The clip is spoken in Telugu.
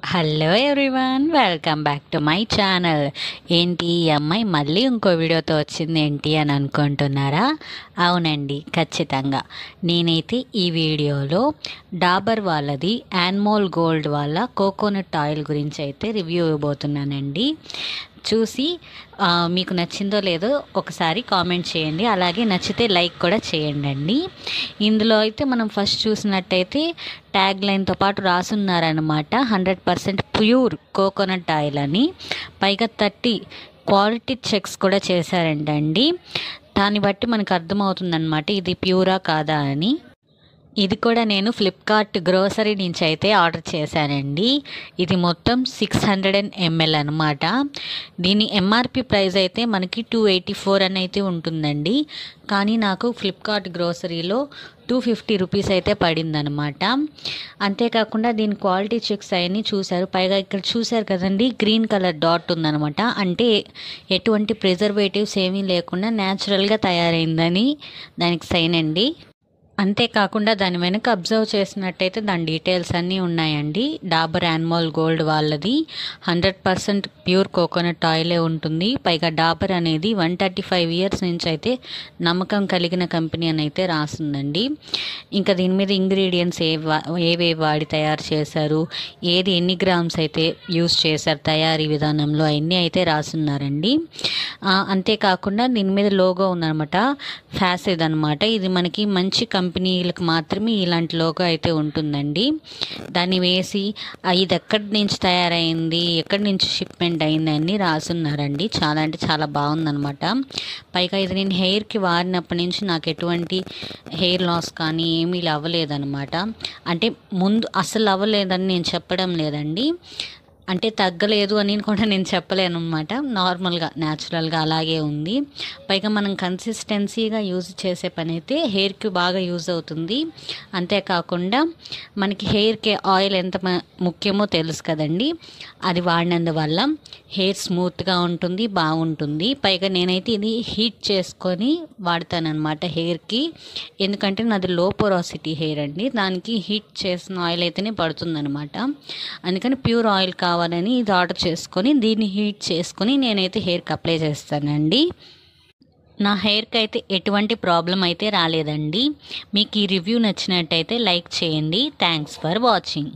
Hello everyone, welcome back to my channel. ఏంటి ఈ అమ్మాయి మళ్ళీ ఇంకో వీడియోతో వచ్చింది ఏంటి అని అనుకుంటున్నారా? అవునండి, ఖచ్చితంగా. నేనైతే ఈ వీడియోలో డాబర్ వాళ్ళది యాన్మోల్ గోల్డ్ వాళ్ళ కోకోనట్ ఆయిల్ గురించి అయితే రివ్యూ ఇవ్వబోతున్నానండి. చూసి మీకు నచ్చిందో లేదో ఒకసారి కామెంట్ చేయండి. అలాగే నచ్చితే లైక్ కూడా చేయండి. ఇందులో అయితే మనం ఫస్ట్ చూసినట్టయితే ట్యాగ్ లైన్తో పాటు రాసున్నారనమాట, 100% ప్యూర్ కోకోనట్ ఆయిల్ అని. పైగా 30 క్వాలిటీ చెక్స్ కూడా చేశారంటండి. దాన్ని బట్టి మనకు అర్థమవుతుందన్నమాట ఇది ప్యూరా కాదా అని. ఇది కూడా నేను ఫ్లిప్కార్ట్ గ్రోసరీ నుంచి అయితే ఆర్డర్ చేశానండి. ఇది మొత్తం 600 ml అనమాట. దీని ఎంఆర్పి ప్రైస్ అయితే మనకి 284 అని అయితే ఉంటుందండి. కానీ నాకు ఫ్లిప్కార్ట్ గ్రోసరీలో 250 రూపీస్ అయితే పడిందనమాట. అంతేకాకుండా దీని క్వాలిటీ చెక్స్ అవన్నీ చూశారు. పైగా ఇక్కడ చూశారు కదండి, గ్రీన్ కలర్ డాట్ ఉందనమాట. అంటే ఎటువంటి ప్రిజర్వేటివ్స్ ఏమీ లేకుండా న్యాచురల్గా తయారైందని దానికి సైన్ అండి. అంతేకాకుండా దాని వెనుక అబ్జర్వ్ చేసినట్టయితే దాని డీటెయిల్స్ అన్నీ ఉన్నాయండి. డాబర్ యాన్మోల్ గోల్డ్ వాళ్ళది 100% ప్యూర్ కోకోనట్ ఆయిలే ఉంటుంది. పైగా డాబర్ అనేది 135 ఇయర్స్ నుంచి అయితే నమ్మకం కలిగిన కంపెనీ అని అయితే రాస్తుందండి. ఇంకా దీని మీద ఇంగ్రీడియంట్స్ ఏవేవి వాడి తయారు చేశారు, ఏది ఎన్ని గ్రామ్స్ అయితే యూస్ చేశారు తయారీ విధానంలో, అవన్నీ అయితే రాస్తున్నారండి. అంతేకాకుండా దీని మీద లోగో ఉందన్నమాట, ఫ్యాసిడ్ అనమాట. ఇది మనకి మంచి కంపెనీలకు మాత్రమే ఇలాంటి లోగో అయితే ఉంటుందండి. దాన్ని వేసి ఇది ఎక్కడి నుంచి తయారైంది, ఎక్కడి నుంచి షిప్మెంట్ అయింది అని రాసున్నారండి. చాలా అంటే చాలా బాగుందనమాట. పైగా ఇది నేను హెయిర్కి వాడినప్పటి నుంచి నాకు ఎటువంటి హెయిర్ లాస్ కానీ ఏమీ అవ్వలేదన్నమాట. అంటే ముందు అసలు అవ్వలేదని నేను చెప్పడం లేదండి, అంటే తగ్గలేదు అని కూడా నేను చెప్పలేను అనమాట. నార్మల్గా న్యాచురల్గా అలాగే ఉంది. పైగా మనం కన్సిస్టెన్సీగా యూజ్ చేసే పని అయితే హెయిర్కి బాగా యూజ్ అవుతుంది. అంతేకాకుండా మనకి హెయిర్కి ఆయిల్ ఎంత ముఖ్యమో తెలుసు కదండి. అది వాడినందువల్ల హెయిర్ స్మూత్గా ఉంటుంది, బాగుంటుంది. పైగా నేనైతే ఇది హీట్ చేసుకొని వాడతానన్నమాట హెయిర్కి. ఎందుకంటే నాది లో పోరాసిటీ హెయిర్ అండి, దానికి హీట్ చేసిన ఆయిల్ అయితేనే పడుతుందనమాట. అందుకని ప్యూర్ ఆయిల్ కావాలని ఇది ఆర్డర్ చేసుకొని దీన్ని హీట్ చేసుకొని నేనైతే హెయిర్కి అప్లై చేస్తానండి. నా హెయిర్కి అయితే ఎటువంటి ప్రాబ్లం అయితే రాలేదండి. మీకు ఈ రివ్యూ నచ్చినట్టయితే లైక్ చేయండి. Thanks for watching.